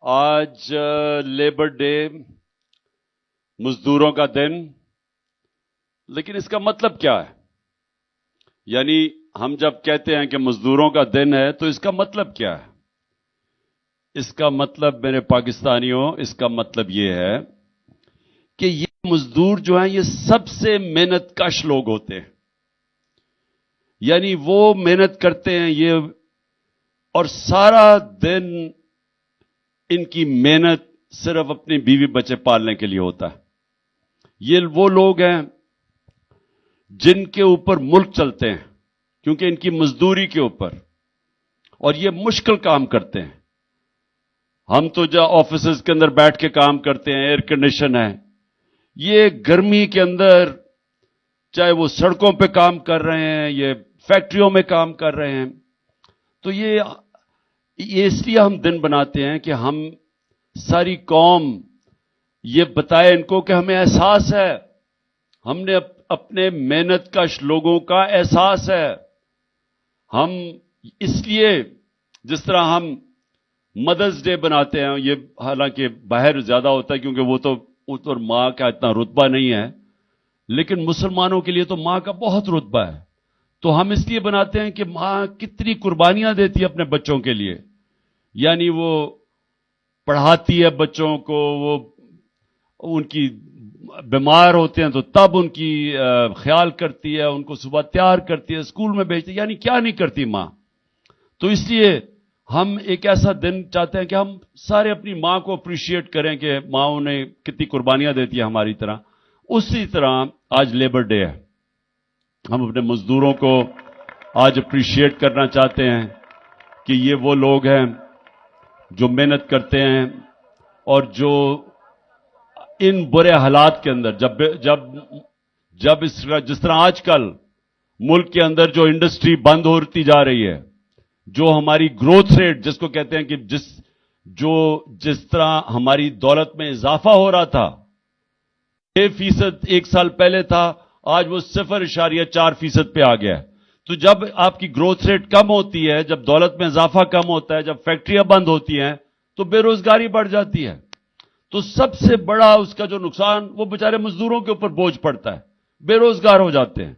آج labour day, مزدوروں کا دن، لیکن اس کا مطلب کیا ہے؟ یعنی ہم جب کہتے ہیں کہ مزدوروں کا دن ہے تو اس کا مطلب کیا ہے؟ اس کا مطلب میرے پاکستانیوں، اس کا مطلب یہ ہے کہ یہ مزدور جو ہیں یہ سب سے محنت کش لوگ ہوتے ہیں. یعنی وہ محنت کرتے ہیں یہ، اور سارا دن ان کی محنت صرف اپنی بیوی بچے پالنے کے لیے ہوتا ہے. یہ وہ لوگ ہیں جن کے اوپر ملک چلتے ہیں کیونکہ ان کی مزدوری کے اوپر، اور یہ مشکل کام کرتے ہیں. ہم تو جو آفیسز کے اندر بیٹھ کے کام کرتے ہیں، ایئر کنڈیشن ہے، یہ گرمی کے اندر چاہے وہ سڑکوں پہ کام کر رہے ہیں، یہ فیکٹریوں میں کام کر رہے ہیں. تو یہ اس لیے ہم دن بناتے ہیں کہ ہم ساری قوم یہ بتائے ان کو کہ ہمیں احساس ہے، ہم نے اپنے محنت کش لوگوں کا احساس ہے. ہم اس لیے جس طرح ہم مدرس ڈے بناتے ہیں، یہ حالانکہ باہر زیادہ ہوتا ہے کیونکہ وہ تو اس پر ماں کا اتنا رتبہ نہیں ہے، لیکن مسلمانوں کے لیے تو ماں کا بہت رتبہ ہے. تو ہم اس لیے بناتے ہیں کہ ماں کتنی قربانیاں دیتی ہے اپنے بچوں کے لیے. یعنی وہ پڑھاتی ہے بچوں کو، وہ ان کی بیمار ہوتے ہیں تو تب ان کی خیال کرتی ہے، ان کو صبح تیار کرتی ہے، اسکول میں بھیجتی ہے. یعنی کیا نہیں کرتی ماں. تو اس لیے ہم ایک ایسا دن چاہتے ہیں کہ ہم سارے اپنی ماں کو اپریشیٹ کریں کہ ماں انہیں کتنی قربانیاں دیتی ہے ہماری طرح. اسی طرح آج لیبر ڈے ہے. ہم اپنے مزدوروں کو آج اپریشیٹ کرنا چاہتے ہیں کہ یہ وہ لوگ ہیں جو محنت کرتے ہیں، اور جو ان برے حالات کے اندر جس طرح آج کل ملک کے اندر جو انڈسٹری بند ہوتی جا رہی ہے، جو ہماری گروتھ ریٹ جس کو کہتے ہیں کہ جس طرح ہماری دولت میں اضافہ ہو رہا تھا، 6% ایک سال پہلے تھا، آج وہ 0.4% پہ آ گیا ہے. تو جب آپ کی گروتھ ریٹ کم ہوتی ہے، جب دولت میں اضافہ کم ہوتا ہے، جب فیکٹریاں بند ہوتی ہیں تو بے روزگاری بڑھ جاتی ہے. تو سب سے بڑا اس کا جو نقصان وہ بیچارے مزدوروں کے اوپر بوجھ پڑتا ہے، بے روزگار ہو جاتے ہیں.